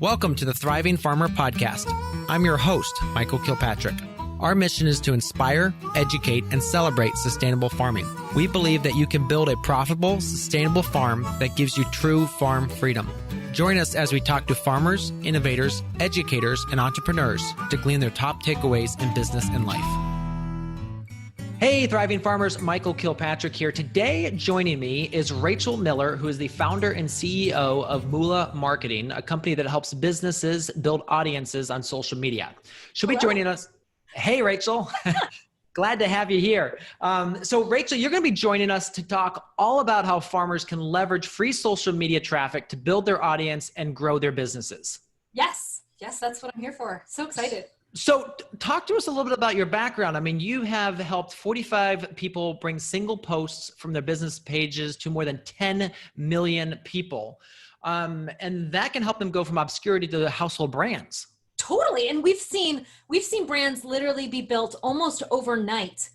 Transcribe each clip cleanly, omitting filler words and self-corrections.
Welcome to the Thriving Farmer Podcast. I'm your host, Michael Kilpatrick. Our mission is to inspire, educate, and celebrate sustainable farming. We believe that you can build a profitable, sustainable farm that gives you true farm freedom. Join us as we talk to farmers, innovators, educators, and entrepreneurs to glean their top takeaways in business and life. Hey, Thriving Farmers, Michael Kilpatrick here. Today, joining me is Rachel Miller, who is the founder and CEO of Moolah Marketing, a company that helps businesses build audiences on social media. She'll be joining us. Hey, Rachel. Glad to have you here. So Rachel, you're going to be joining us to talk all about how farmers can leverage free social media traffic to build their audience and grow their businesses. Yes, that's what I'm here for. So excited. So talk to us a little bit about your background. I mean, you have helped 45 people bring single posts from their business pages to more than 10 million people. And that can help them go from obscurity to household brands. Totally. And we've seen brands literally be built almost overnight.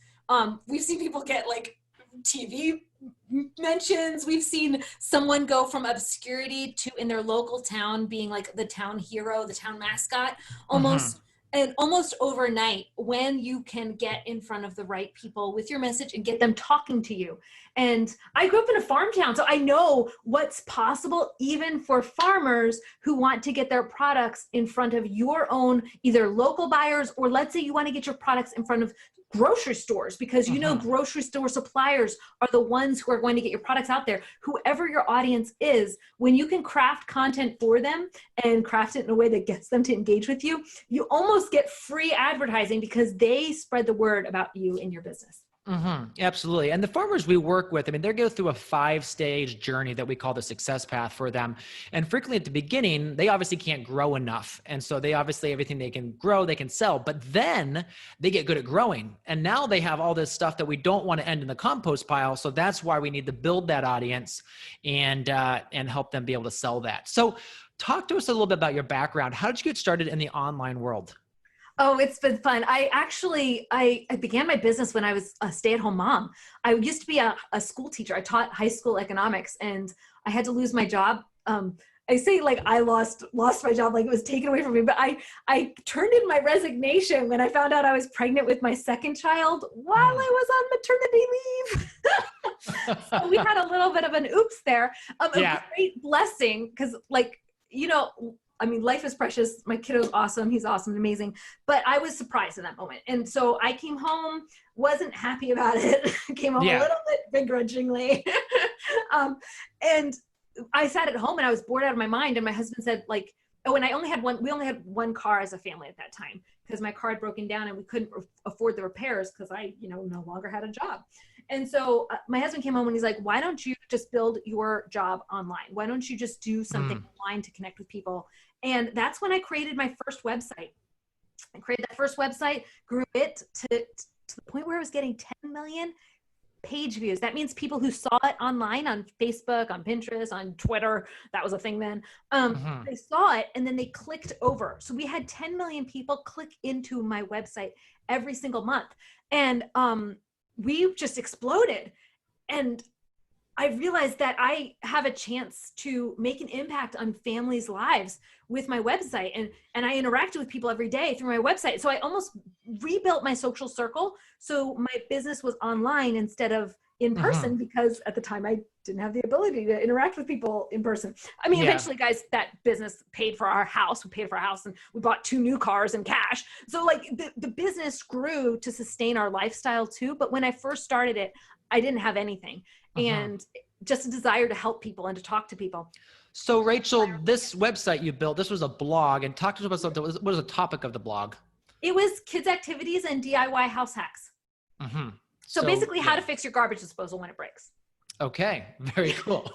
We've seen people get like TV mentions. We've seen someone go from obscurity to in their local town being like the town hero, the town mascot, almost overnight, when you can get in front of the right people with your message and get them talking to you. And I grew up in a farm town, so I know what's possible even for farmers who want to get their products in front of your own either local buyers, or let's say you want to get your products in front of grocery stores, because you know grocery store suppliers are the ones who are going to get your products out there. Whoever your audience is, when you can craft content for them and craft it in a way that gets them to engage with you, you almost get free advertising because they spread the word about you and your business. Absolutely. And the farmers we work with, I mean, they go through a 5-stage journey that we call the success path for them. And frequently at the beginning, they obviously can't grow enough. And so they obviously, everything they can grow, they can sell, but then they get good at growing. And now they have all this stuff that we don't want to end in the compost pile. So that's why we need to build that audience and help them be able to sell that. So talk to us a little bit about your background. How did you get started in the online world? Oh, it's been fun. I began my business when I was a stay-at-home mom. I used to be a school teacher. I taught high school economics, and I had to lose my job. I say like I lost my job, like it was taken away from me, but I turned in my resignation when I found out I was pregnant with my second child while I was on maternity leave. So we had a little bit of an oops there. A great blessing, because I mean, life is precious. My kiddo's awesome. He's awesome and amazing. But I was surprised in that moment. And so I came home, wasn't happy about it. Came home a little bit begrudgingly. And I sat at home and I was bored out of my mind. And my husband said like, we only had one car as a family at that time, because my car had broken down and we couldn't afford the repairs because I, no longer had a job. And so my husband came home and he's like, why don't you just build your job online? Why don't you just do something online to connect with people? And that's when I created my first website. I created that first website, grew it to the point where I was getting 10 million page views. That means people who saw it online on Facebook, on Pinterest, on Twitter. That was a thing then. They saw it and then they clicked over. So we had 10 million people click into my website every single month. And we just exploded. And I realized that I have a chance to make an impact on families' lives with my website. And I interacted with people every day through my website. So I almost rebuilt my social circle. So my business was online instead of in person, because at the time I didn't have the ability to interact with people in person. I mean, eventually, guys, that business paid for our house. We paid for our house and we bought 2 new cars in cash. So like the business grew to sustain our lifestyle too. But when I first started it, I didn't have anything. And just a desire to help people and to talk to people. So Rachel, this website you built, this was a blog, and talk to us about what was the topic of the blog? It was kids activities and DIY house hacks. So basically how to fix your garbage disposal when it breaks. Okay, very cool.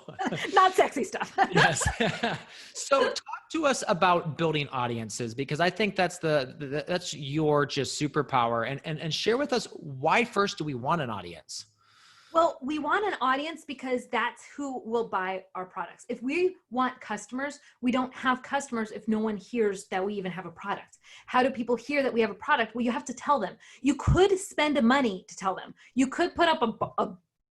Not sexy stuff. Yes. So talk to us about building audiences, because I think that's that's your just superpower, and share with us, why first do we want an audience? Well, we want an audience because that's who will buy our products. If we want customers, we don't have customers if no one hears that we even have a product. How do people hear that we have a product? Well, you have to tell them. You could spend money to tell them. You could put up a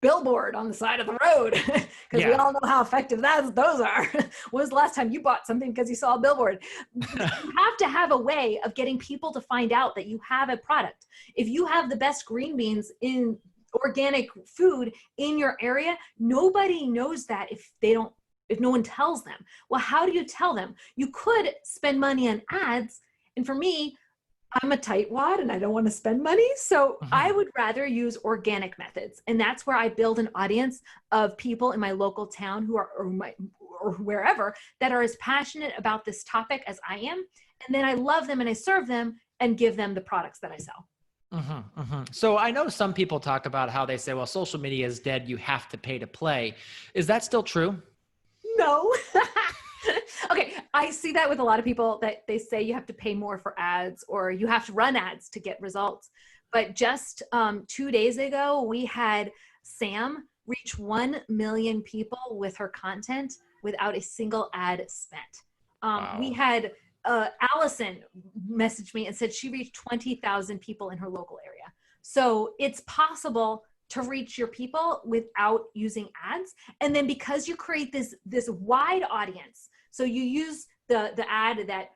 billboard on the side of the road because we all know how effective those are. When was the last time you bought something because you saw a billboard? You have to have a way of getting people to find out that you have a product. If you have the best green beans in organic food in your area, nobody knows that if no one tells them. Well, how do you tell them? You could spend money on ads. And for me, I'm a tightwad and I don't want to spend money. So I would rather use organic methods. And that's where I build an audience of people in my local town who are, or wherever, that are as passionate about this topic as I am. And then I love them and I serve them and give them the products that I sell. So I know some people talk about how they say, well, social media is dead. You have to pay to play. Is that still true? No. Okay. I see that with a lot of people that they say you have to pay more for ads or you have to run ads to get results. But just 2 days ago, we had Sam reach 1 million people with her content without a single ad spent. Wow. We had Allison messaged me and said she reached 20,000 people in her local area. So it's possible to reach your people without using ads. And then because you create this wide audience, so you use the ad that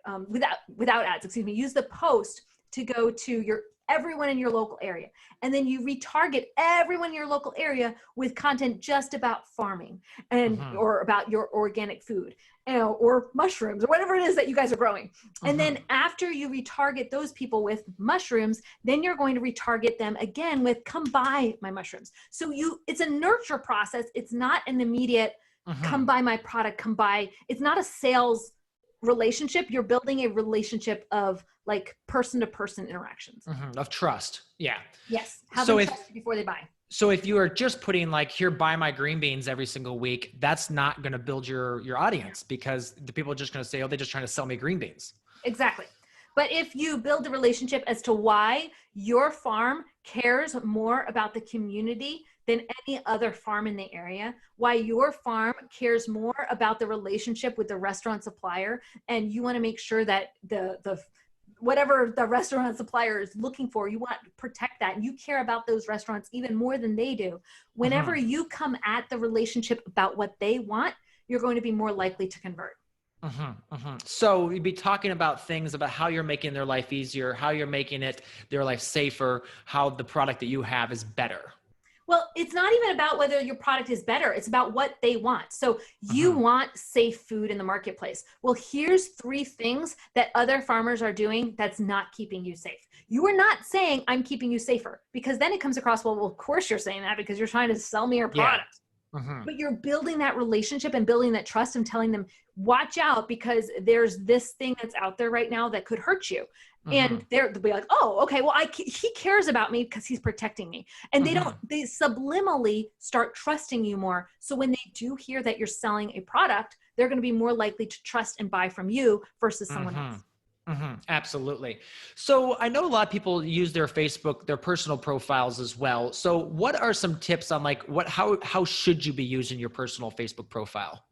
without ads, excuse me, use the post to go to everyone in your local area. And then you retarget everyone in your local area with content just about farming and or about your organic food or mushrooms or whatever it is that you guys are growing. And then after you retarget those people with mushrooms, then you're going to retarget them again with come buy my mushrooms. So it's a nurture process. It's not an immediate come buy my product, come buy. It's not a sales relationship. You're building a relationship of like person to person interactions of trust. Yeah. Yes. Have them trust before they buy. So if you are just putting like, here, buy my green beans every single week, that's not going to build your audience because the people are just going to say, oh, they're just trying to sell me green beans. Exactly. But if you build a relationship as to why your farm cares more about the community than any other farm in the area, why your farm cares more about the relationship with the restaurant supplier, and you want to make sure that the whatever the restaurant supplier is looking for, you want to protect that. And you care about those restaurants even more than they do. Whenever you come at the relationship about what they want, you're going to be more likely to convert. So you'd be talking about things about how you're making their life easier, how you're making their life safer, how the product that you have is better. Well, it's not even about whether your product is better. It's about what they want. So you want safe food in the marketplace. Well, here's 3 things that other farmers are doing that's not keeping you safe. You are not saying I'm keeping you safer, because then it comes across, well, of course you're saying that because you're trying to sell me your product. But you're building that relationship and building that trust and telling them, watch out because there's this thing that's out there right now that could hurt you. And they'll be like, oh, okay, well, he cares about me because he's protecting me. And they subliminally start trusting you more. So when they do hear that you're selling a product, they're going to be more likely to trust and buy from you versus someone else. Absolutely. So I know a lot of people use their Facebook, their personal profiles as well. So what are some tips on like how should you be using your personal Facebook profile?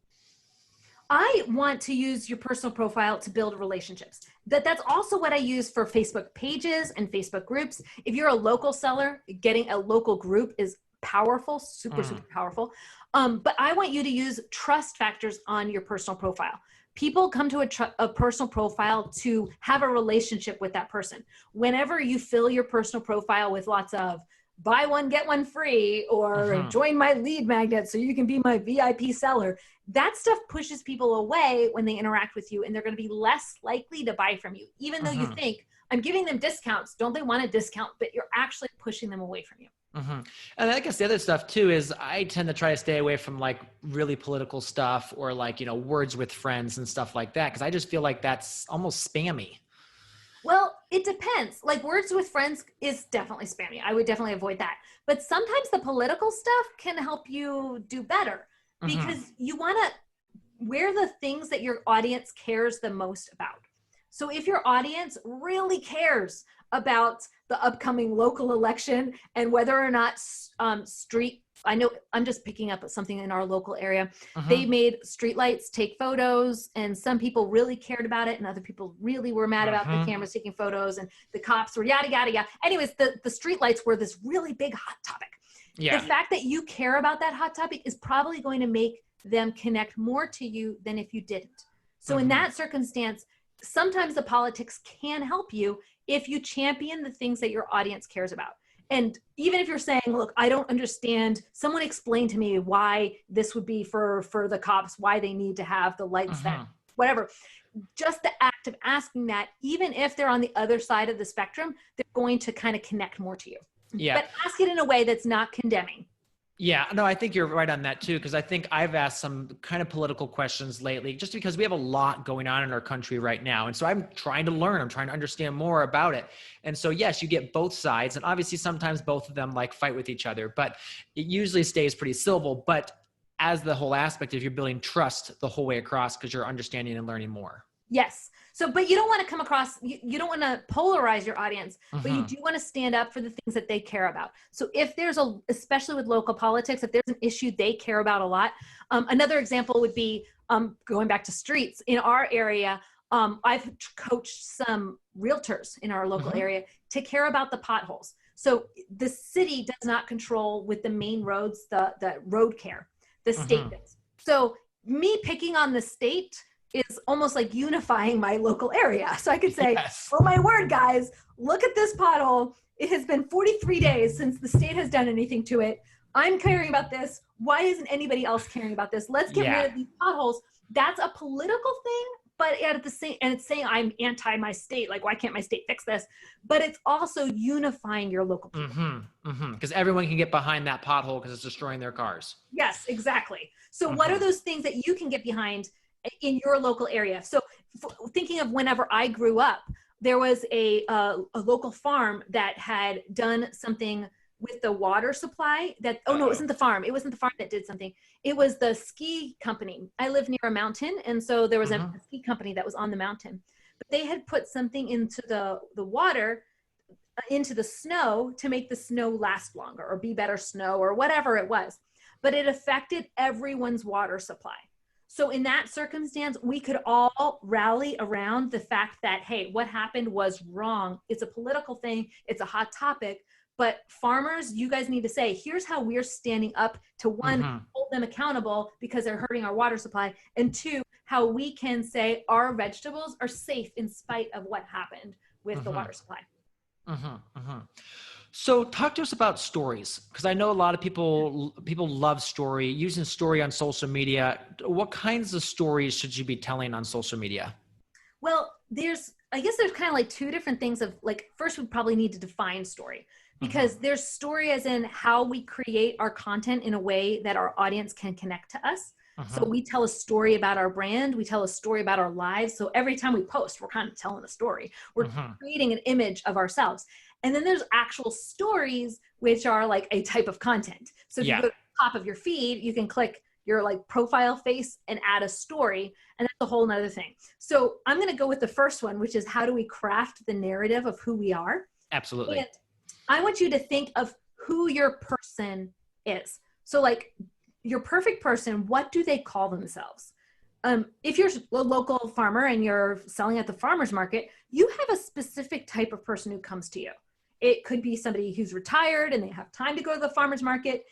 I want to use your personal profile to build relationships. That's also what I use for Facebook pages and Facebook groups. If you're a local seller, getting a local group is powerful, super powerful. But I want you to use trust factors on your personal profile. People come to a personal profile to have a relationship with that person. Whenever you fill your personal profile with lots of buy one, get one free, or join my lead magnet so you can be my VIP seller, that stuff pushes people away when they interact with you, and they're going to be less likely to buy from you. Even though you think, I'm giving them discounts, don't they want a discount? But you're actually pushing them away from you. And I guess the other stuff too is I tend to try to stay away from like really political stuff or like, words with friends and stuff like that, because I just feel like that's almost spammy. Well, it depends. Like words with friends is definitely spammy. I would definitely avoid that. But sometimes the political stuff can help you do better because you want to wear the things that your audience cares the most about. So if your audience really cares about the upcoming local election and whether or not I know I'm just picking up something in our local area. They made streetlights take photos, and some people really cared about it and other people really were mad about the cameras taking photos, and the cops were yada, yada, yada. Anyways, the streetlights were this really big hot topic. The fact that you care about that hot topic is probably going to make them connect more to you than if you didn't. So in that circumstance, sometimes the politics can help you if you champion the things that your audience cares about. And even if you're saying, look, I don't understand, someone explain to me why this would be for the cops, why they need to have the lights, that whatever. Just the act of asking that, even if they're on the other side of the spectrum, they're going to kind of connect more to you. Yeah. But ask it in a way that's not condemning. Yeah, no, I think you're right on that too, because I think I've asked some kind of political questions lately, just because we have a lot going on in our country right now. And so I'm trying to learn, I'm trying to understand more about it. And so, yes, you get both sides, and obviously sometimes both of them like fight with each other, but it usually stays pretty civil. But as the whole aspect of you're building trust the whole way across, because you're understanding and learning more. Yes. So, but you don't want to come across, you don't want to polarize your audience, but you do want to stand up for the things that they care about. So if there's especially with local politics, if there's an issue they care about a lot, another example would be going back to streets in our area. I've coached some realtors in our local area to care about the potholes. So the city does not control with the main roads, the road care, the state does. So me picking on the state is almost like unifying my local area. So I could say, oh my word, guys, look at this pothole. It has been 43 days since the state has done anything to it. I'm caring about this. Why isn't anybody else caring about this? Let's get rid of these potholes. That's a political thing, but at the same, and it's saying I'm anti my state. Like, why can't my state fix this? But it's also unifying your local people. Because everyone can get behind that pothole because it's destroying their cars. Yes, exactly. So what are those things that you can get behind in your local area? So thinking of whenever I grew up, there was a local farm that had done something with the water supply that, no, it wasn't the farm. It wasn't the farm that did something. It was the ski company. I live near a mountain. And so there was a ski company that was on the mountain, but they had put something into the water, into the snow to make the snow last longer or be better snow or whatever it was, but it affected everyone's water supply. So in that circumstance, we could all rally around the fact that, hey, what happened was wrong. It's a political thing. It's a hot topic. But farmers, you guys need to say, here's how we're standing up to, one, hold them accountable because they're hurting our water supply. And two, how we can say our vegetables are safe in spite of what happened with the water supply. So talk to us about stories, because I know a lot of people love using story on social media. What kinds of stories should you be telling on social media? Well, I guess there's kind of like two different things of, like, first we probably need to define story, because there's story as in how we create our content in a way that our audience can connect to us. So we tell a story about our brand. We tell a story about our lives. So every time we post, we're kind of telling a story. We're creating an image of ourselves. And then there's actual stories, which are like a type of content. So if you go to the top of your feed, you can click your like profile face and add a story. And that's a whole nother thing. So I'm going to go with the first one, which is how do we craft the narrative of who we are? Absolutely. And I want you to think of who your person is. So like your perfect person, what do they call themselves? If you're a local farmer and you're selling at the farmer's market, you have a specific type of person who comes to you. It could be somebody who's retired and they have time to go to the farmer's market.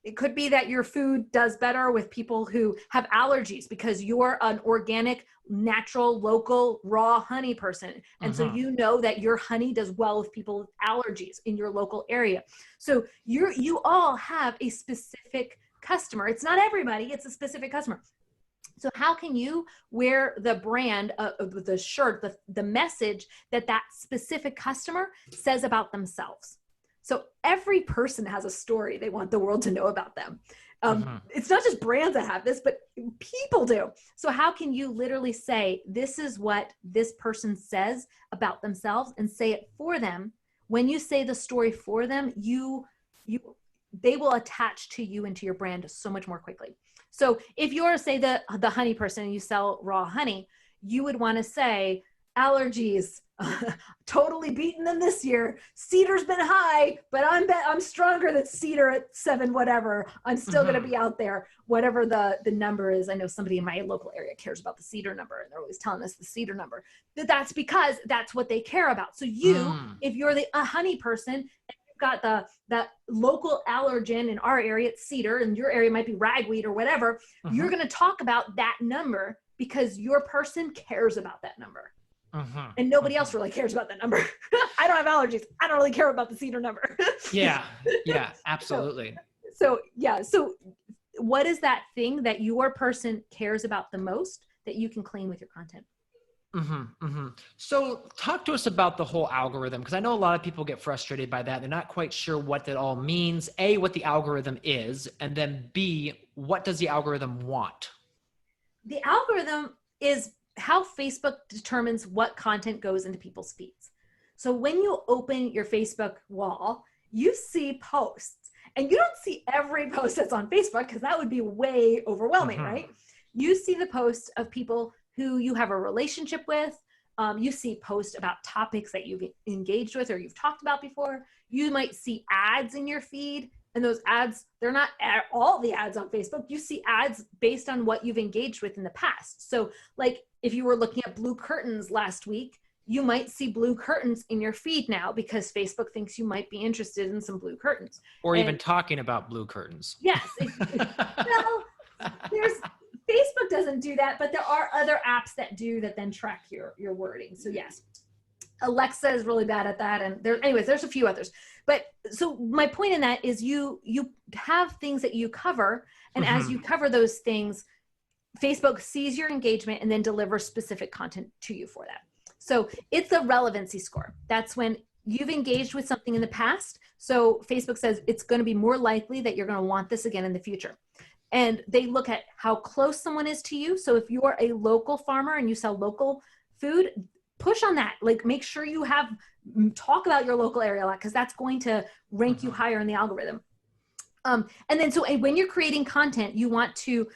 It could be that your food does better with people who have allergies because you're an organic, natural, local, raw honey person. And so you know that your honey does well with people with allergies in your local area. So you all have a specific customer. It's not everybody, it's a specific customer. So how can you wear the brand, the shirt, the message that specific customer says about themselves? So every person has a story they want the world to know about them. It's not just brands that have this, but people do. So how can you literally say, this is what this person says about themselves, and say it for them? When you say the story for them, they will attach to you and to your brand so much more quickly. So if you're, say, the honey person and you sell raw honey, you would want to say, allergies, totally beaten them this year. Cedar's been high, but I'm stronger than cedar at 7, whatever. I'm still going to be out there, whatever the number is. I know somebody in my local area cares about the cedar number, and they're always telling us the cedar number. That's because that's what they care about. So if you're a honey person, got that local allergen in our area, it's cedar, and your area might be ragweed or whatever, you're going to talk about that number because your person cares about that number. And nobody else really cares about that number. I don't have allergies. I don't really care about the cedar number. Yeah, absolutely. So what is that thing that your person cares about the most that you can claim with your content? So talk to us about the whole algorithm, because I know a lot of people get frustrated by that. They're not quite sure what that all means. A, what the algorithm is, and then B, what does the algorithm want? The algorithm is how Facebook determines what content goes into people's feeds. So when you open your Facebook wall, you see posts, and you don't see every post that's on Facebook because that would be way overwhelming, right? You see the posts of people who you have a relationship with. You see posts about topics that you've engaged with or you've talked about before. You might see ads in your feed, and those ads, they're not all the ads on Facebook. You see ads based on what you've engaged with in the past. So like if you were looking at blue curtains last week, you might see blue curtains in your feed now because Facebook thinks you might be interested in some blue curtains. Or even talking about blue curtains. Yes. Well, Facebook doesn't do that, but there are other apps that do that then track your wording. So yes, Alexa is really bad at that. And there's a few others. But so my point in that is you have things that you cover. And as you cover those things, Facebook sees your engagement and then delivers specific content to you for that. So it's a relevancy score. That's when you've engaged with something in the past. So Facebook says it's going to be more likely that you're going to want this again in the future. And they look at how close someone is to you. So if you're a local farmer and you sell local food, push on that. Like make sure you talk about your local area a lot because that's going to rank you higher in the algorithm. And then so when you're creating content, you want to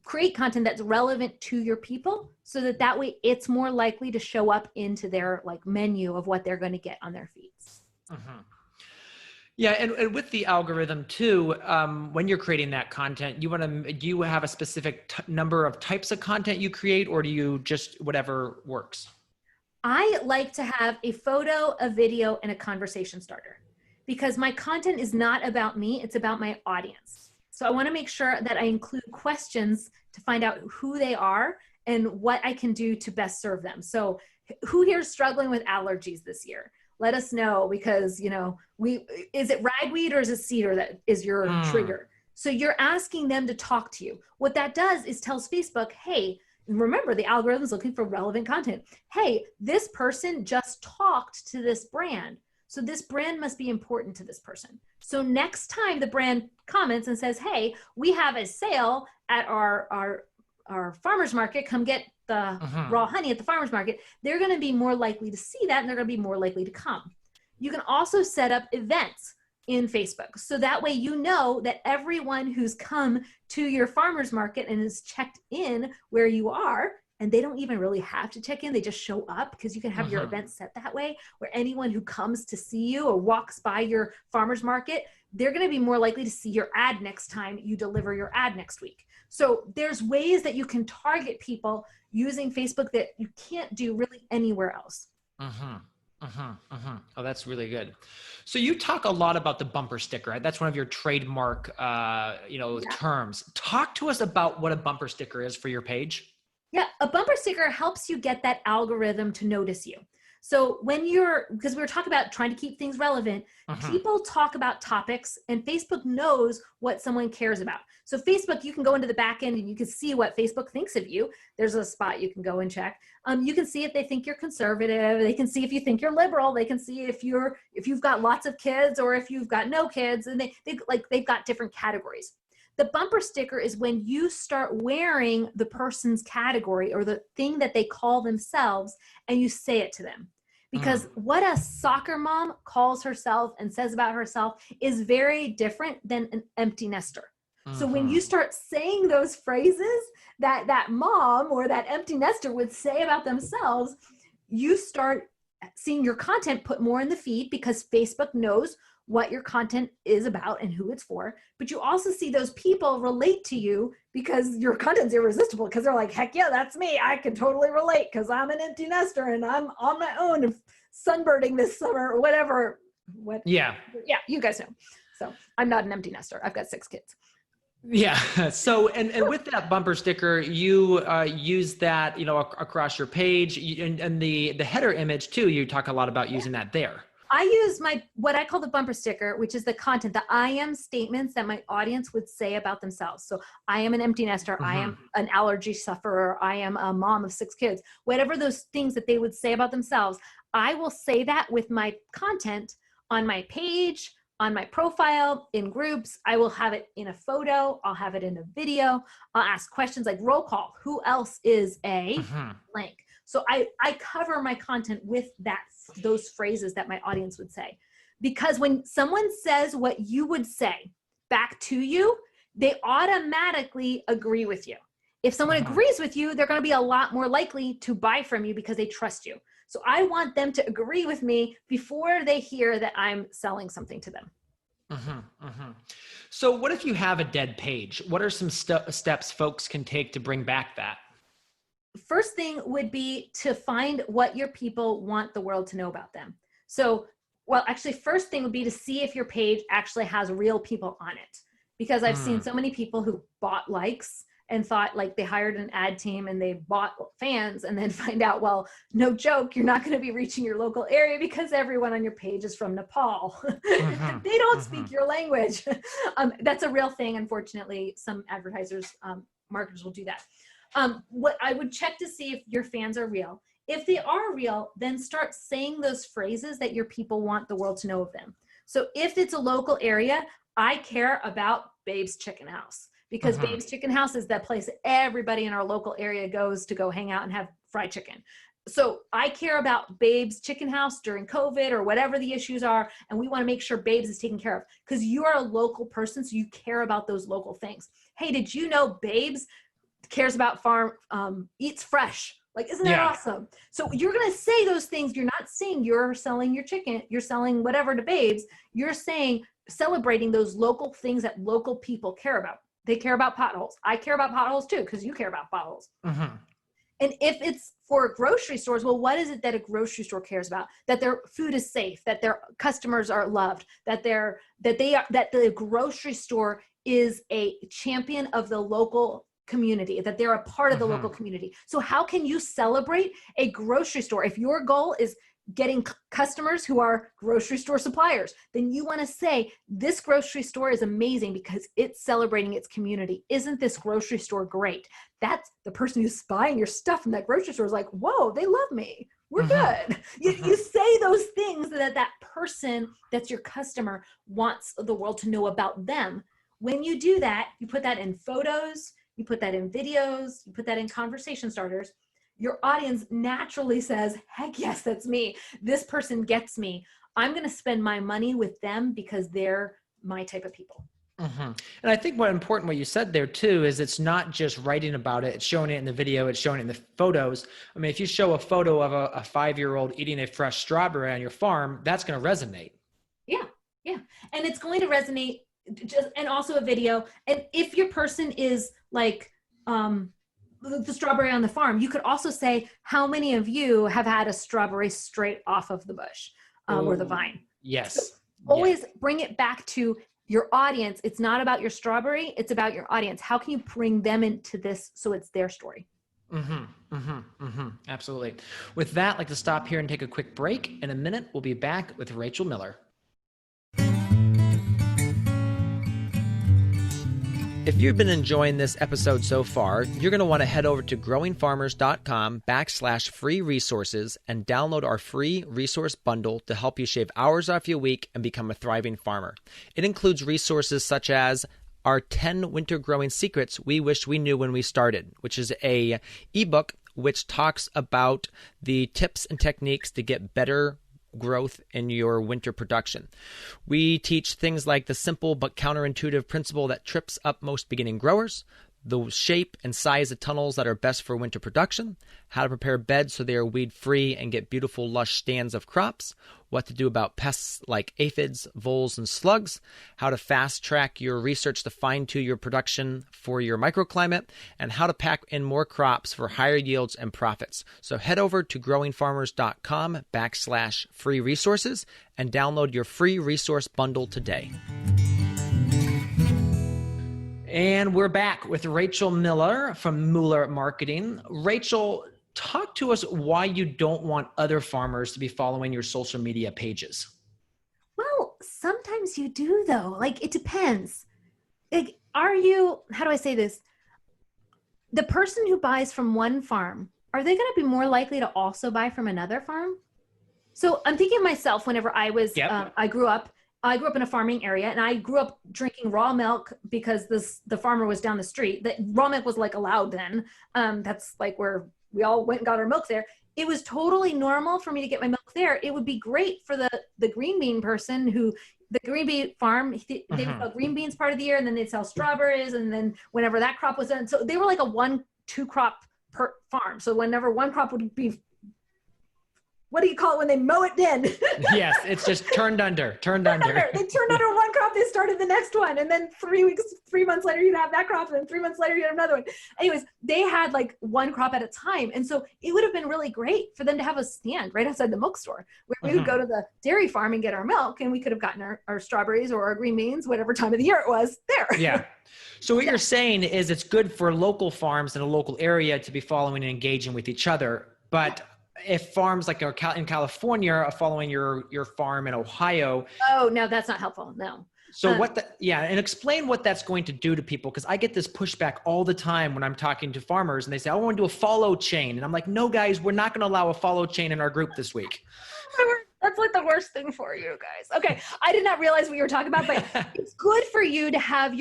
create content that's relevant to your people so that way it's more likely to show up into their like menu of what they're going to get on their feeds. Yeah, and with the algorithm too, when you're creating that content, do you have a specific number of types of content you create, or do you just whatever works? I like to have a photo, a video, and a conversation starter because my content is not about me, it's about my audience. So I want to make sure that I include questions to find out who they are and what I can do to best serve them. So who here is struggling with allergies this year? Let us know because, is it ragweed or is it cedar that is your trigger? So you're asking them to talk to you. What that does is tells Facebook, hey, remember the algorithm is looking for relevant content. Hey, this person just talked to this brand. So this brand must be important to this person. So next time the brand comments and says, hey, we have a sale at our farmer's market, come get the raw honey at the farmer's market, they're going to be more likely to see that and they're going to be more likely to come. You can also set up events in Facebook. So that way you know that everyone who's come to your farmer's market and has checked in where you are, and they don't even really have to check in, they just show up because you can have your event set that way where anyone who comes to see you or walks by your farmer's market, they're going to be more likely to see your ad next time you deliver your ad next week. So there's ways that you can target people using Facebook that you can't do really anywhere else. Oh, that's really good. So you talk a lot about the bumper sticker, right? That's one of your trademark, terms. Talk to us about what a bumper sticker is for your page. Yeah, a bumper sticker helps you get that algorithm to notice you. So because we were talking about trying to keep things relevant, people talk about topics and Facebook knows what someone cares about. So Facebook, you can go into the back end and you can see what Facebook thinks of you. There's a spot you can go and check. You can see if they think you're conservative. They can see if you think you're liberal. They can see if you've got lots of kids or if you've got no kids, and they've got different categories. The bumper sticker is when you start wearing the person's category or the thing that they call themselves and you say it to them. Because what a soccer mom calls herself and says about herself is very different than an empty nester. So when you start saying those phrases that mom or that empty nester would say about themselves, you start seeing your content put more in the feed because Facebook knows what your content is about and who it's for. But you also see those people relate to you because your content's irresistible because they're like, heck yeah, that's me. I can totally relate because I'm an empty nester and I'm on my own and sunbirding this summer or whatever What? Yeah. Yeah, you guys know. So I'm not an empty nester. I've got 6 kids. Yeah. So, and with that bumper sticker, you use that, across your page, and the header image too. You talk a lot about using that there. I use what I call the bumper sticker, which is the content, the I am statements that my audience would say about themselves. So I am an empty nester. I am an allergy sufferer. I am a mom of 6 kids. Whatever those things that they would say about themselves, I will say that with my content on my page, on my profile, in groups. I will have it in a photo. I'll have it in a video. I'll ask questions like roll call. Who else is a blank? So I cover my content with those phrases that my audience would say. Because when someone says what you would say back to you, they automatically agree with you. If someone agrees with you, they're going to be a lot more likely to buy from you because they trust you. So I want them to agree with me before they hear that I'm selling something to them. So what if you have a dead page? What are some steps folks can take to bring back that? First thing would be to find what your people want the world to know about them. So, first thing would be to see if your page actually has real people on it. Because I've seen so many people who bought likes and thought like they hired an ad team and they bought fans and then find out, well, no joke, you're not going to be reaching your local area because everyone on your page is from Nepal. They don't speak your language. That's a real thing. Unfortunately, some advertisers, marketers will do that. What I would check to see if your fans are real. If they are real, then start saying those phrases that your people want the world to know of them. So if it's a local area, I care about Babe's Chicken House because Babe's Chicken House is that place that everybody in our local area goes to go hang out and have fried chicken. So I care about Babe's Chicken House during COVID or whatever the issues are. And we want to make sure Babe's is taken care of because you are a local person. So you care about those local things. Hey, did you know Babe's cares about farm, eats fresh? Like, isn't that awesome? So you're going to say those things. You're not saying you're selling your chicken, you're selling whatever to Babes. You're saying, celebrating those local things that local people care about. They care about potholes. I care about potholes too, because you care about potholes. And if it's for grocery stores, well, what is it that a grocery store cares about? That their food is safe, that their customers are loved, that the grocery store is a champion of the local community, that they're a part of the local community. So how can you celebrate a grocery store? If your goal is getting customers who are grocery store suppliers, then you want to say, this grocery store is amazing because it's celebrating its community. Isn't this grocery store great? That's the person who's buying your stuff from that grocery store is like, whoa, they love me. We're good. You say those things that person that's your customer wants the world to know about them. When you do that, you put that in photos, you put that in videos, you put that in conversation starters. Your audience naturally says, heck yes, that's me. This person gets me. I'm going to spend my money with them because they're my type of people. And I think what you said there too, is it's not just writing about it. It's showing it in the video. It's showing it in the photos. I mean, if you show a photo of a 5-year-old eating a fresh strawberry on your farm, that's going to resonate. Yeah. And it's going to resonate and also a video. And if your person is like, the strawberry on the farm, you could also say, how many of you have had a strawberry straight off of the bush or the vine? Yes. So always bring it back to your audience. It's not about your strawberry. It's about your audience. How can you bring them into this so it's their story? Absolutely. With that, I'd like to stop here and take a quick break. In a minute, we'll be back with Rachel Miller. If you've been enjoying this episode so far, you're going to want to head over to growingfarmers.com/free resources and download our free resource bundle to help you shave hours off your week and become a thriving farmer. It includes resources such as our 10 winter growing secrets we wish we knew when we started, which is a ebook which talks about the tips and techniques to get better growth in your winter production. We teach things like the simple but counterintuitive principle that trips up most beginning growers, the shape and size of tunnels that are best for winter production, how to prepare beds so they are weed-free and get beautiful, lush stands of crops, what to do about pests like aphids, voles, and slugs, how to fast-track your research to fine-tune your production for your microclimate, and how to pack in more crops for higher yields and profits. So head over to growingfarmers.com/free resources and download your free resource bundle today. And we're back with Rachel Miller from Moolah Marketing. Rachel, talk to us why you don't want other farmers to be following your social media pages. Well, sometimes you do though. Like, it depends. Like, how do I say this? The person who buys from one farm, are they going to be more likely to also buy from another farm? So I'm thinking of myself whenever I was, I grew up in a farming area, and I grew up drinking raw milk because the farmer was down the street. That raw milk was like allowed then. That's like where we all went and got our milk there. It was totally normal for me to get my milk there. It would be great for the green bean person the green bean farm, they would sell green beans part of the year, and then they'd sell strawberries. And then whenever that crop was done, so they were like a 1-2 crop per farm. So whenever one crop would be, what do you call it when they mow it in? Yes, it's just turned under. They turned under one crop, they started the next one. And then 3 months later, you'd have that crop. And then 3 months later, you'd have another one. Anyways, they had like one crop at a time. And so it would have been really great for them to have a stand right outside the milk store where we would go to the dairy farm and get our milk, and we could have gotten our strawberries or our green beans, whatever time of the year it was there. Yeah. So what you're saying is it's good for local farms in a local area to be following and engaging with each other. But if farms like in California are following your farm in Ohio. Oh, no, that's not helpful. No. So and explain what that's going to do to people. Cause I get this pushback all the time when I'm talking to farmers and they say, I want to do a follow chain. And I'm like, no, guys, we're not going to allow a follow chain in our group this week. That's like the worst thing for you guys. Okay. I did not realize what you were talking about, but it's good for you to have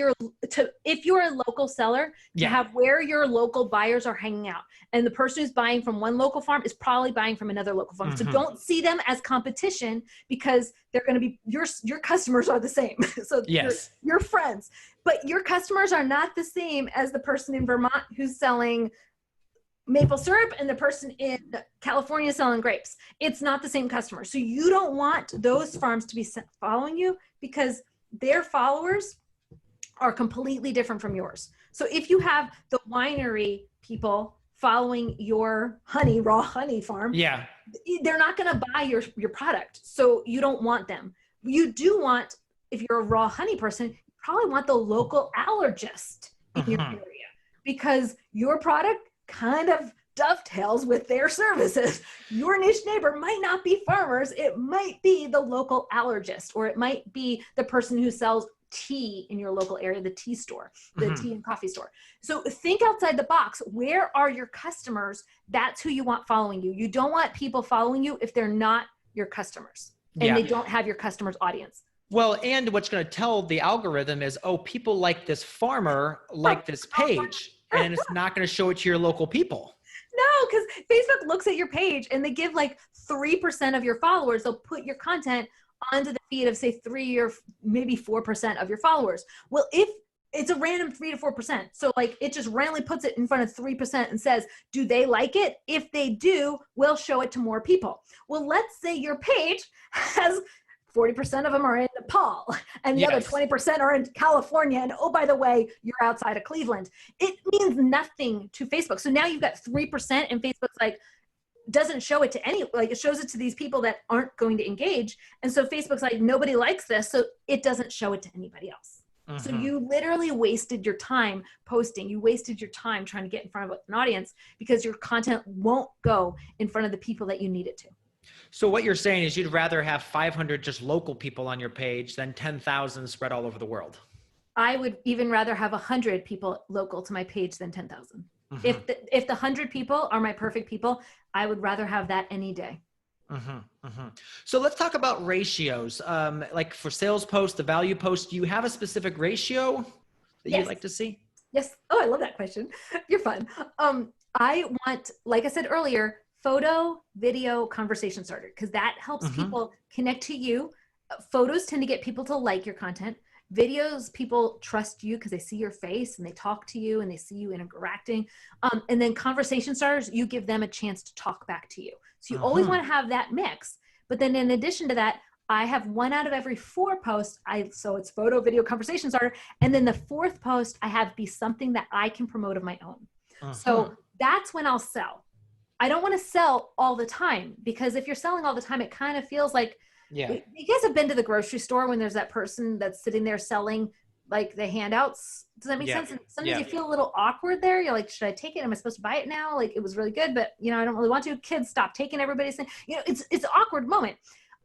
if you're a local seller, to have where your local buyers are hanging out. And the person who's buying from one local farm is probably buying from another local farm. So don't see them as competition, because they're going to be, your customers are the same. So you're friends, but your customers are not the same as the person in Vermont who's selling maple syrup and the person in California selling grapes. It's not the same customer. So you don't want those farms to be following you, because their followers are completely different from yours. So if you have the winery people following your raw honey farm, they're not going to buy your product. So you don't want them. You do want, if you're a raw honey person, you probably want the local allergist in your area, because your product kind of dovetails with their services. Your niche neighbor might not be farmers. It might be the local allergist, or it might be the person who sells tea in your local area, the tea store, the tea and coffee store. So think outside the box. Where are your customers? That's who you want following you. You don't want people following you if they're not your customers and they don't have your customers' audience. Well, and what's going to tell the algorithm is, people like this farmer, like this page, and it's not going to show it to your local people. No, because Facebook looks at your page and they give like 3% of your followers. They'll put your content onto the feed of say 3 or maybe 4% of your followers. Well, if it's a random 3 to 4%, so like it just randomly puts it in front of 3% and says, do they like it? If they do, we'll show it to more people. Well, let's say your page has 40% of them are in Nepal, and the other 20% are in California. And oh, by the way, you're outside of Cleveland. It means nothing to Facebook. So now you've got 3%, and Facebook's like, doesn't show it to it shows it to these people that aren't going to engage. And so Facebook's like, nobody likes this, so it doesn't show it to anybody else. So you literally wasted your time posting. You wasted your time trying to get in front of an audience, because your content won't go in front of the people that you need it to. So what you're saying is you'd rather have 500 just local people on your page than 10,000 spread all over the world. I would even rather have 100 people local to my page than 10,000. If the 100 people are my perfect people, I would rather have that any day. So let's talk about ratios. Like for sales posts, the value posts, do you have a specific ratio that you'd like to see? Yes. Oh, I love that question. You're fun. I want, like I said earlier, photo, video, conversation starter, because that helps people connect to you. Photos tend to get people to like your content. Videos, people trust you because they see your face and they talk to you and they see you interacting. And then conversation starters, you give them a chance to talk back to you. So you always want to have that mix. But then in addition to that, I have 1 out of every 4 posts. So it's photo, video, conversation starter. And then the 4th post I have be something that I can promote of my own. So that's when I'll sell. I don't want to sell all the time, because if you're selling all the time, it kind of feels like, you guys have been to the grocery store when there's that person that's sitting there selling like the handouts. Does that make sense? And sometimes you feel a little awkward there. You're like, should I take it? Am I supposed to buy it now? Like, it was really good, but I don't really want to. Kids, stop taking everybody's thing. It's an awkward moment.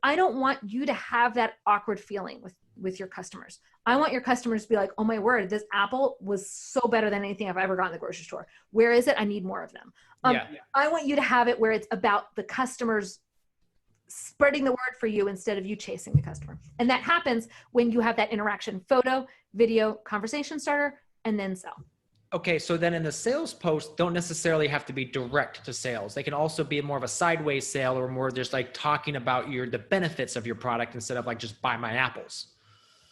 I don't want you to have that awkward feeling with your customers. I want your customers to be like, oh my word, this apple was so better than anything I've ever gotten in the grocery store. Where is it? I need more of them. I want you to have it where it's about the customers spreading the word for you instead of you chasing the customer. And that happens when you have that interaction: photo, video, conversation starter, and then sell. Okay. So then in the sales post, don't necessarily have to be direct to sales. They can also be more of a sideways sale, or more just like talking about the benefits of your product instead of like just buy my apples.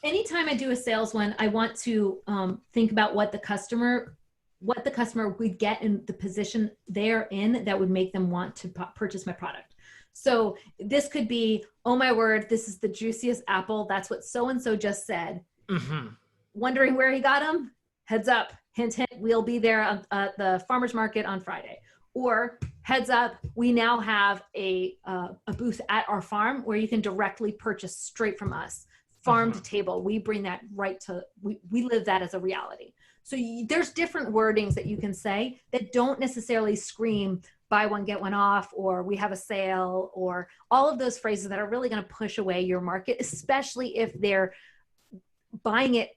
Anytime I do a sales one, I want to think about what the customer would get in the position they're in that would make them want to purchase my product. So this could be, oh my word, this is the juiciest apple. That's what so-and-so just said. Wondering where he got them? Heads up, hint, hint, we'll be there at the farmer's market on Friday. Or heads up, we now have a booth at our farm where you can directly purchase straight from us, farm to table. We bring that we live that as a reality. So there's different wordings that you can say that don't necessarily scream buy one, get one off, or we have a sale, or all of those phrases that are really going to push away your market, especially if they're buying it.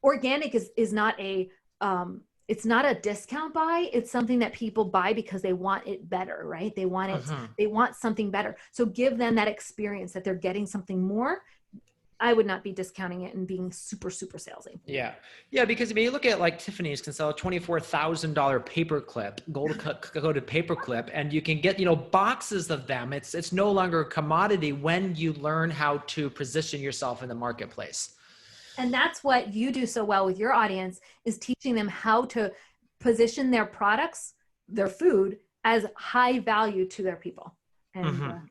Organic is not it's not a discount buy. It's something that people buy because they want it better, right? They want it, they want something better. So give them that experience that they're getting something more. I would not be discounting it and being super, super salesy. Yeah. Yeah. Because if you look at like Tiffany's can sell a $24,000 paper clip, gold coated paper clip, and you can get, boxes of them. It's no longer a commodity when you learn how to position yourself in the marketplace. And that's what you do so well with your audience, is teaching them how to position their products, their food, as high value to their people. And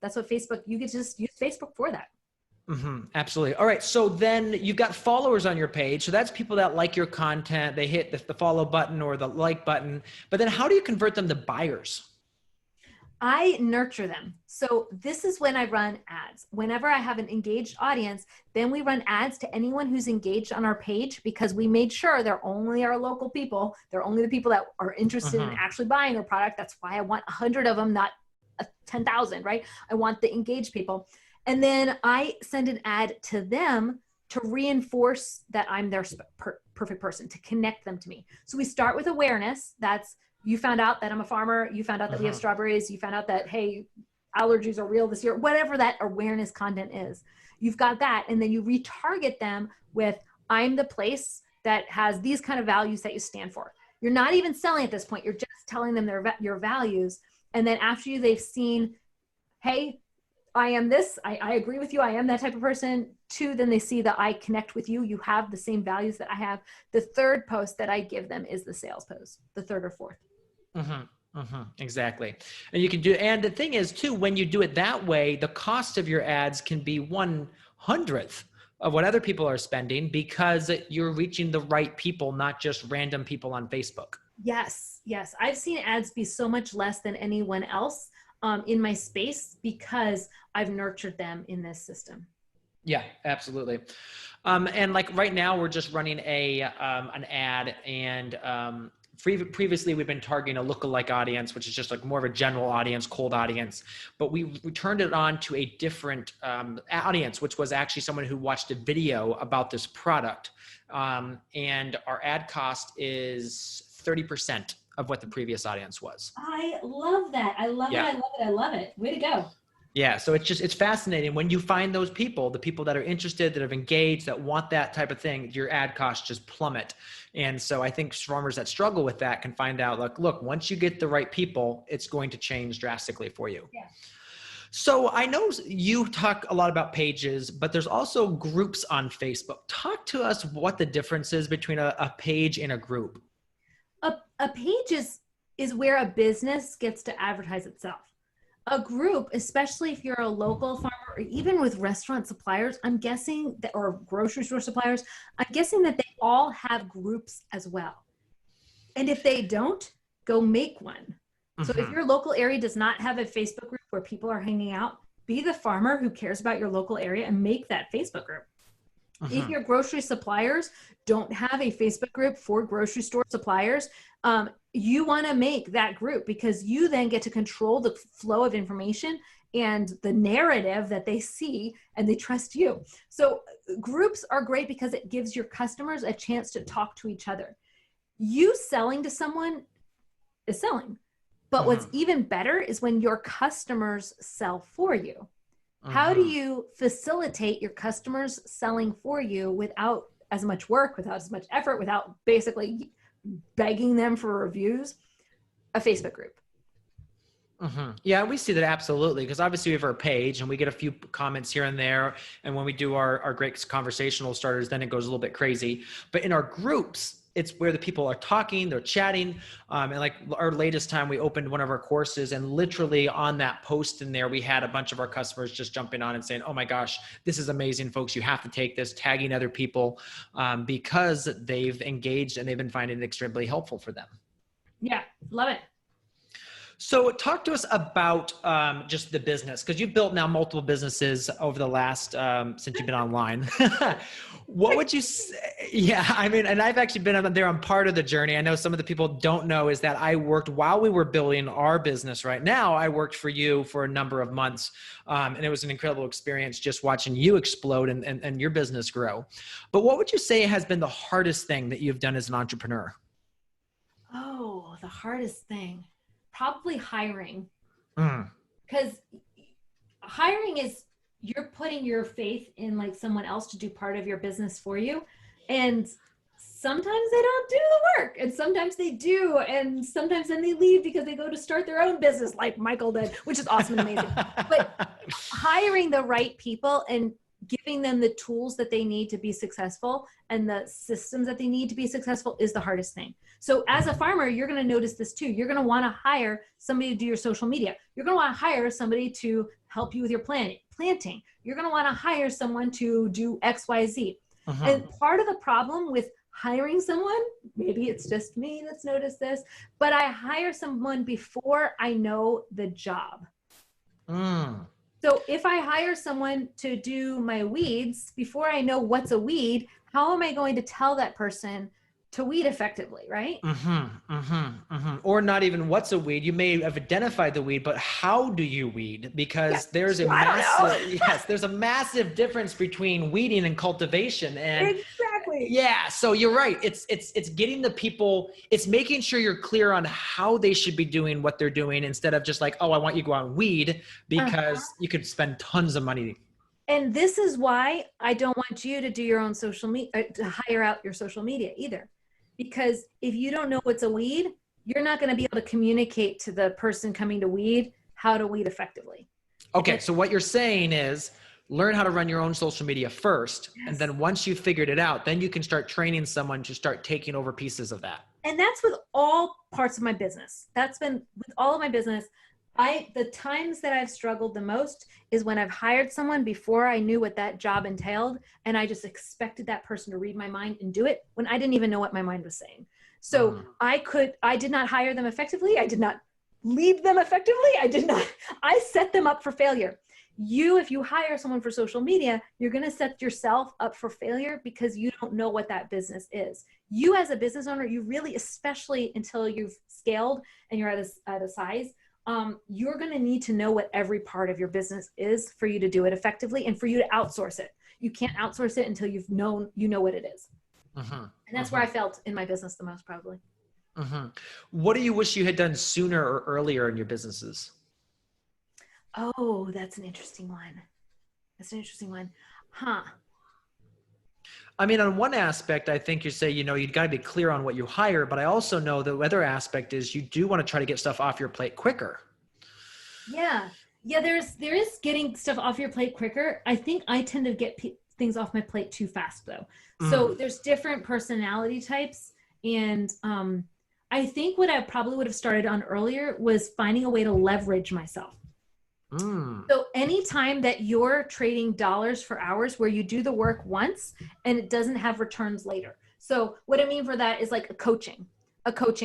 that's what Facebook, you could just use Facebook for that. Absolutely. All right. So then you've got followers on your page. So that's people that like your content. They hit the follow button or the like button. But then how do you convert them to buyers? I nurture them. So this is when I run ads. Whenever I have an engaged audience, then we run ads to anyone who's engaged on our page, because we made sure they're only our local people. They're only the people that are interested in actually buying our product. That's why I want 100 of them, not 10,000, right? I want the engaged people. And then I send an ad to them to reinforce that I'm their perfect person, to connect them to me. So we start with awareness. That's, you found out that I'm a farmer. You found out that we have strawberries. You found out that, hey, allergies are real this year, whatever that awareness content is. You've got that. And then you retarget them with, I'm the place that has these kind of values that you stand for. You're not even selling at this point. You're just telling them your values. And then after they've seen, hey, I am this, I agree with you, I am that type of person. 2, then they see that I connect with you. You have the same values that I have. The 3rd post that I give them is the sales post, the 3rd or 4th. Exactly. And you can do, and the thing is too, when you do it that way, the cost of your ads can be 1/100th of what other people are spending, because you're reaching the right people, not just random people on Facebook. Yes. I've seen ads be so much less than anyone else in my space, because I've nurtured them in this system. Yeah, absolutely. And like right now we're just running an ad, and previously we've been targeting a lookalike audience, which is just like more of a general audience, cold audience, but we turned it on to a different audience, which was actually someone who watched a video about this product. And our ad cost is 30% of what the previous audience was. I love that. I love it. Way to go. Yeah. So it's fascinating when you find those people, the people that are interested, that have engaged, that want that type of thing, your ad costs just plummet. And so I think farmers that struggle with that can find out, like, look, once you get the right people, it's going to change drastically for you. Yeah. So I know you talk a lot about pages, but there's also groups on Facebook. Talk to us what the difference is between a page and a group. A page is where a business gets to advertise itself. A group, especially if you're a local farmer or even with restaurant suppliers, I'm guessing that, or grocery store suppliers, I'm guessing that they all have groups as well. And if they don't, go make one. So if your local area does not have a Facebook group where people are hanging out, be the farmer who cares about your local area and make that Facebook group. If your grocery suppliers don't have a Facebook group for grocery store suppliers, you want to make that group, because you then get to control the flow of information and the narrative that they see, and they trust you. So groups are great because it gives your customers a chance to talk to each other. You selling to someone is selling. But what's even better is when your customers sell for you. How do you facilitate your customers selling for you without as much work, without as much effort, without basically begging them for reviews? A Facebook group. Yeah, we see that absolutely, because obviously we have our page and we get a few comments here and there. And when we do our great conversational starters, then it goes a little bit crazy. But in our groups, it's where the people are talking, they're chatting. And like our latest time, we opened one of our courses, and literally on that post in there, we had a bunch of our customers just jumping on and saying, oh my gosh, this is amazing, folks. You have to take this, tagging other people, because they've engaged and they've been finding it extremely helpful for them. Yeah, love it. So talk to us about just the business, because you've built now multiple businesses over the last, since you've been online. What would you say? Yeah, I mean, and I've actually been there on part of the journey. I know some of the people don't know is that I worked while we were building our business right now. I worked for you for a number of months. And it was an incredible experience just watching you explode and your business grow. But what would you say has been the hardest thing that you've done as an entrepreneur? Oh, the hardest thing. Probably hiring. Because hiring is, you're putting your faith in like someone else to do part of your business for you. And sometimes they don't do the work, and sometimes they do. And sometimes then they leave because they go to start their own business like Michael did, which is awesome and amazing. But hiring the right people and giving them the tools that they need to be successful and the systems that they need to be successful is the hardest thing. So as a farmer, you're going to notice this too. You're going to want to hire somebody to do your social media. You're going to want to hire somebody to help you with your planting. You're going to want to hire someone to do X, Y, Z. And part of the problem with hiring someone, maybe it's just me that's noticed this, but I hire someone before I know the job. So if I hire someone to do my weeds before I know what's a weed, how am I going to tell that person to weed effectively, right? Or not even what's a weed. You may have identified the weed, but how do you weed? Because there's a massive difference between weeding and cultivation. And exactly. Yeah, so you're right. It's getting the people, it's making sure you're clear on how they should be doing what they're doing, instead of just like, oh, I want you to go out and weed, because you could spend tons of money. And this is why I don't want you to do your own social media, to hire out your social media either. Because if you don't know what's a weed, you're not going to be able to communicate to the person coming to weed how to weed effectively. Okay, so what you're saying is learn how to run your own social media first. Yes. And then once you've figured it out, then you can start training someone to start taking over pieces of that. And that's with all parts of my business. That's been with all of my business. The times that I've struggled the most is when I've hired someone before I knew what that job entailed, and I just expected that person to read my mind and do it when I didn't even know what my mind was saying. So I did not hire them effectively. I did not lead them effectively. I set them up for failure. If you hire someone for social media, you're going to set yourself up for failure because you don't know what that business is. You as a business owner, you really, especially until you've scaled and you're at a size, you're going to need to know what every part of your business is for you to do it effectively and for you to outsource it. You can't outsource it until you know what it is. And that's where I felt in my business the most, probably. What do you wish you had done sooner or earlier in your businesses? Oh, that's an interesting one. I mean, on one aspect, I think you say, you've got to be clear on what you hire, but I also know the other aspect is you do want to try to get stuff off your plate quicker. Yeah. Yeah, there is getting stuff off your plate quicker. I think I tend to get things off my plate too fast though. So there's different personality types, and I think what I probably would have started on earlier was finding a way to leverage myself. So anytime that you're trading dollars for hours where you do the work once and it doesn't have returns later. So what I mean for that is like a coaching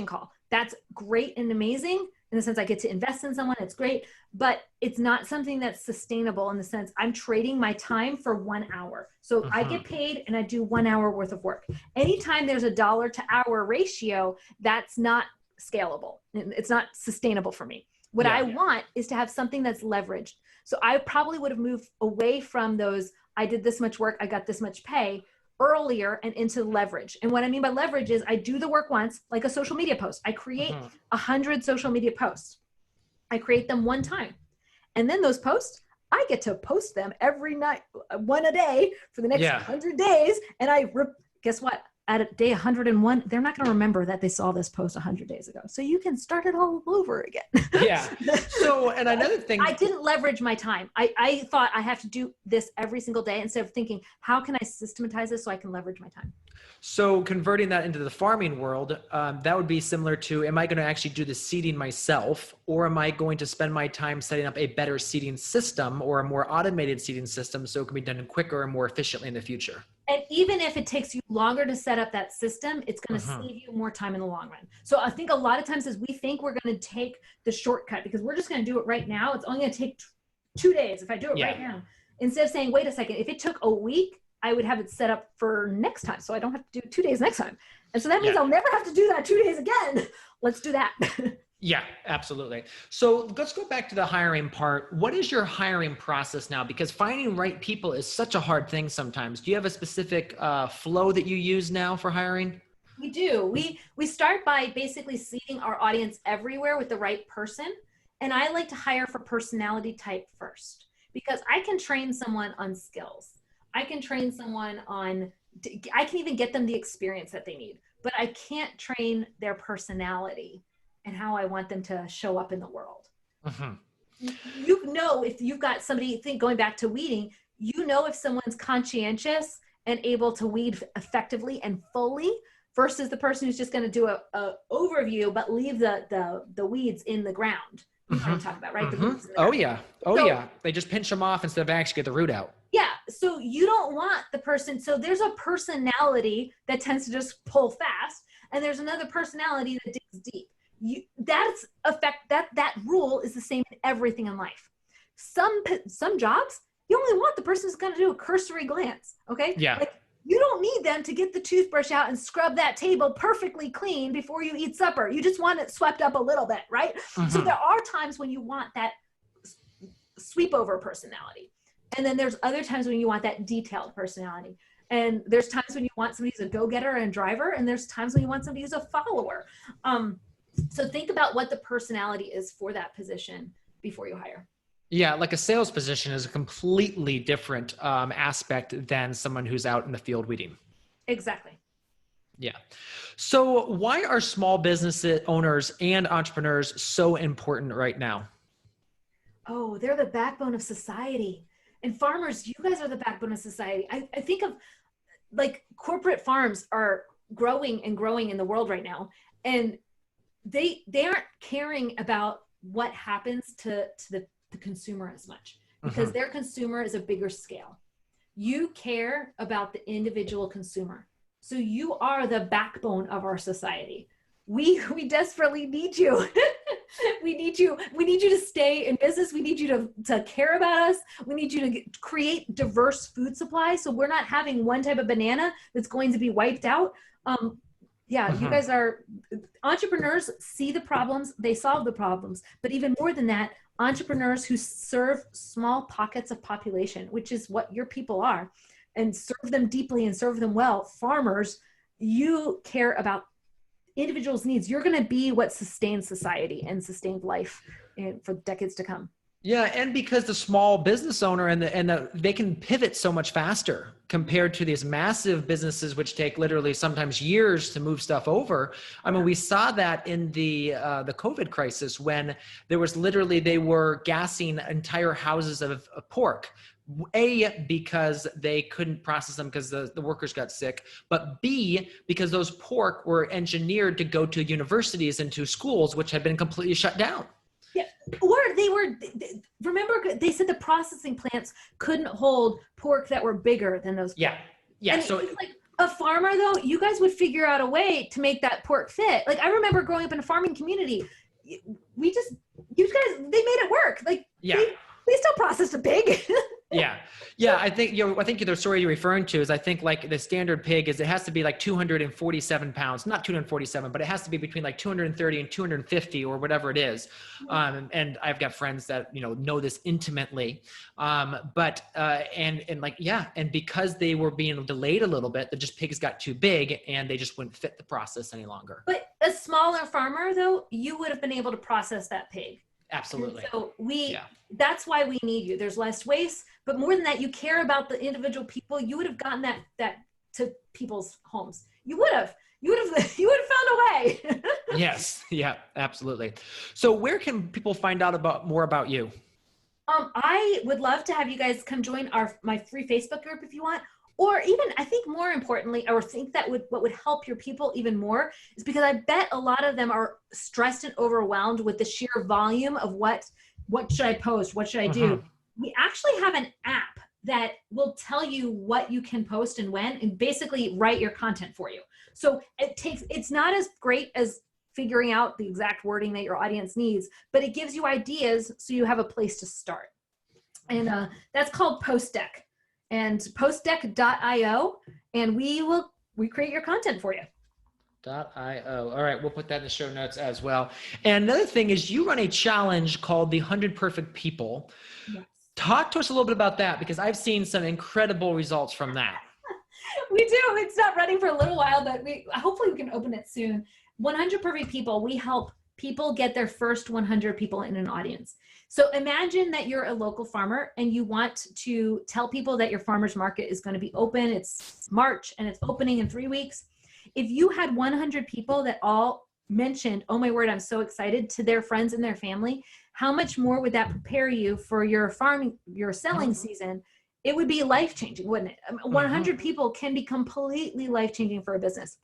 call. That's great and amazing in the sense I get to invest in someone. It's great, but it's not something that's sustainable in the sense I'm trading my time for 1 hour. So I get paid and I do 1 hour worth of work. Anytime there's a dollar to hour ratio, that's not scalable. It's not sustainable for me. What I want is to have something that's leveraged. So I probably would have moved away from those, I did this much work, I got this much pay earlier, and into leverage. And what I mean by leverage is I do the work once, like a social media post. I create 100 social media posts. I create them one time. And then those posts, I get to post them every night, one a day for the next 100 days. And guess what? At day 101, they're not going to remember that they saw this post 100 days ago. So you can start it all over again. Yeah. So, and another thing. I didn't leverage my time. I thought I have to do this every single day instead of thinking, how can I systematize this so I can leverage my time? So converting that into the farming world, that would be similar to, am I going to actually do the seeding myself, or am I going to spend my time setting up a better seeding system or a more automated seeding system so it can be done quicker and more efficiently in the future? And even if it takes you longer to set up that system, it's going to save you more time in the long run. So I think a lot of times as we think we're going to take the shortcut because we're just going to do it right now, it's only going to take 2 days if I do it right now. Instead of saying, wait a second, if it took a week, I would have it set up for next time. So I don't have to do 2 days next time. And so that means I'll never have to do that 2 days again. Let's do that. Yeah, absolutely. So let's go back to the hiring part. What is your hiring process now? Because finding right people is such a hard thing sometimes. Do you have a specific flow that you use now for hiring? We do. We start by basically seeding our audience everywhere with the right person. And I like to hire for personality type first, because I can train someone on skills. I can train someone on, I can even get them the experience that they need, but I can't train their personality and how I want them to show up in the world. You know, if you've got somebody, going back to weeding, you know if someone's conscientious and able to weed effectively and fully versus the person who's just going to do a overview but leave the weeds in the ground. You know what I'm talking about, right? Oh yeah. They just pinch them off instead of actually get the root out. Yeah. So you don't want the person. So there's a personality that tends to just pull fast, and there's another personality that digs deep. That rule is the same in everything in life. Some jobs, you only want the person who's going to do a cursory glance. Okay. Yeah. Like, you don't need them to get the toothbrush out and scrub that table perfectly clean before you eat supper. You just want it swept up a little bit, right? So there are times when you want that sweep over personality. And then there's other times when you want that detailed personality. And there's times when you want somebody who's a go-getter and driver, and there's times when you want somebody who's a follower. So think about what the personality is for that position before you hire. Yeah, like a sales position is a completely different aspect than someone who's out in the field weeding. Exactly. Yeah. So why are small business owners and entrepreneurs so important right now? Oh, they're the backbone of society. And farmers, you guys are the backbone of society. I think of like corporate farms are growing and growing in the world right now. And they aren't caring about what happens to the consumer as much, because their consumer is a bigger scale. You care about the individual consumer. So you are the backbone of our society. We desperately need you. We need you to stay in business. We need you to care about us. We need you to create diverse food supply. So we're not having one type of banana that's going to be wiped out. You guys are entrepreneurs, see the problems, they solve the problems. But even more than that, entrepreneurs who serve small pockets of population, which is what your people are, and serve them deeply and serve them well. Farmers, you care about individuals' needs. You're going to be what sustains society and sustains life for decades to come. Yeah, and because the small business owner they can pivot so much faster compared to these massive businesses, which take literally sometimes years to move stuff over. I mean, we saw that in the COVID crisis when there was literally they were gassing entire houses of pork. A, because they couldn't process them because the workers got sick, but B, because those pork were engineered to go to universities and to schools, which had been completely shut down. Yeah. Or remember they said the processing plants couldn't hold pork that were bigger than those. Yeah. Yeah. And So it's like a farmer though, you guys would figure out a way to make that pork fit. Like I remember growing up in a farming community, you guys, they made it work. Like yeah. they still processed a pig. Yeah. Yeah. I think the story you're referring to is I think like the standard pig is it has to be like 247 pounds, not 247, but it has to be between like 230 and 250 or whatever it is. And I've got friends that, know this intimately. And because they were being delayed a little bit, pigs got too big and they just wouldn't fit the process any longer. But a smaller farmer though, you would have been able to process that pig. Absolutely. And so that's why we need you. There's less waste, but more than that, you care about the individual people. You would have gotten that to people's homes. You would have found a way. Yes. Yeah, absolutely. So where can people find out more about you? I would love to have you guys come join my free Facebook group if you want. Or even, I think more importantly, what would help your people even more is because I bet a lot of them are stressed and overwhelmed with the sheer volume of what should I post? What should I do? We actually have an app that will tell you what you can post and when, and basically write your content for you. So it's not as great as figuring out the exact wording that your audience needs, but it gives you ideas so you have a place to start. And that's called PostDeck. And postdeck.io, and we create your content for you. .io. All right, we'll put that in the show notes as well. And another thing is you run a challenge called the 100 Perfect People. Yes. Talk to us a little bit about that because I've seen some incredible results from that. We do. It's not running for a little while, but hopefully we can open it soon. 100 Perfect People, we help people get their first 100 people in an audience. So imagine that you're a local farmer and you want to tell people that your farmer's market is going to be open. It's March and it's opening in 3 weeks. If you had 100 people that all mentioned, oh my word, I'm so excited, to their friends and their family, how much more would that prepare you for your selling season? It would be life-changing, wouldn't it? 100 people can be completely life-changing for a business.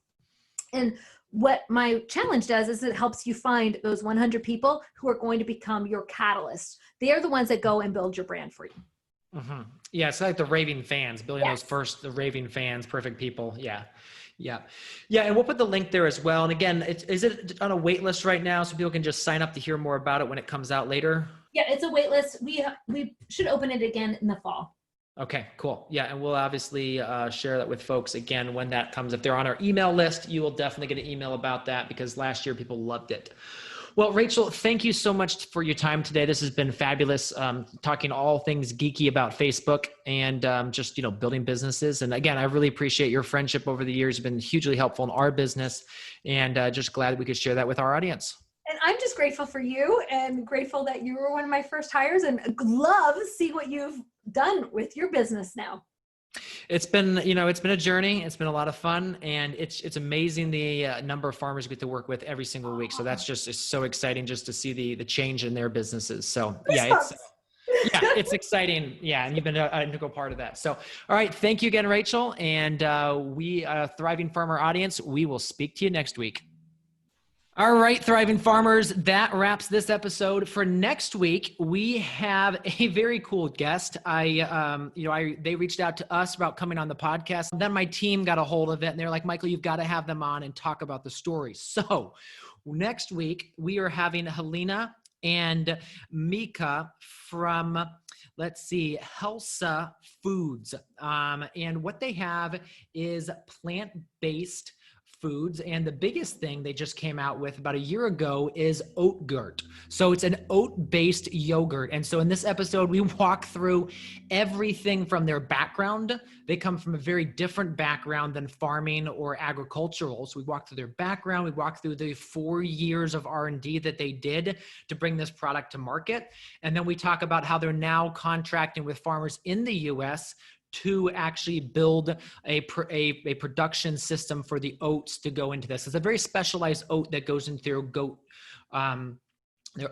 And what my challenge does is it helps you find those 100 people who are going to become your catalyst. They are the ones that go and build your brand for you. Yeah, it's like the raving fans, building the raving fans, perfect people. Yeah. And we'll put the link there as well. And again, is it on a wait list right now so people can just sign up to hear more about it when it comes out later? Yeah, it's a wait list. We should open it again in the fall. Okay, cool. Yeah, and we'll obviously share that with folks again when that comes. If they're on our email list, you will definitely get an email about that because last year people loved it. Well, Rachel, thank you so much for your time today. This has been fabulous, talking all things geeky about Facebook and just, building businesses. And again, I really appreciate your friendship over the years. It's been hugely helpful in our business and just glad we could share that with our audience. And I'm just grateful for you and grateful that you were one of my first hires and love to see what you've done with your business now. It's been a journey. It's been a lot of fun, and it's amazing the number of farmers we get to work with every single week. So that's it's so exciting just to see the change in their businesses. So it's exciting. Yeah, and you've been an integral part of that. So, all right, thank you again, Rachel, and we Thriving Farmer audience. We will speak to you next week. All right, Thriving Farmers, that wraps this episode. For next week, we have a very cool guest. They reached out to us about coming on the podcast. Then my team got a hold of it, and they're like, Michael, you've got to have them on and talk about the story. So next week, we are having Helena and Mika from, Helsa Foods. And what they have is plant-based foods. And the biggest thing they just came out with about a year ago is oatgurt. So it's an oat-based yogurt. And so in this episode, we walk through everything from their background. They come from a very different background than farming or agricultural. So we walk through their background. We walk through the 4 years of R&D that they did to bring this product to market. And then we talk about how they're now contracting with farmers in the US to actually build a production system for the oats to go into this. It's a very specialized oat that goes into their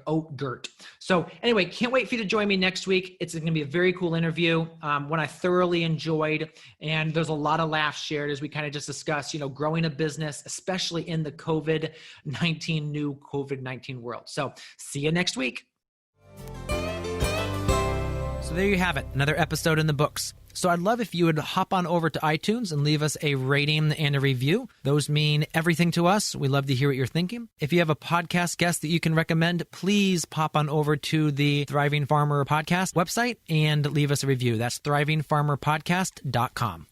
oatgurt. So anyway, can't wait for you to join me next week. It's going to be a very cool interview, one I thoroughly enjoyed, and there's a lot of laughs shared as we kind of just discuss, growing a business, especially in the new COVID-19 world. So see you next week. So there you have it, another episode in the books. So I'd love if you would hop on over to iTunes and leave us a rating and a review. Those mean everything to us. We love to hear what you're thinking. If you have a podcast guest that you can recommend, please pop on over to the Thriving Farmer Podcast website and leave us a review. That's thrivingfarmerpodcast.com.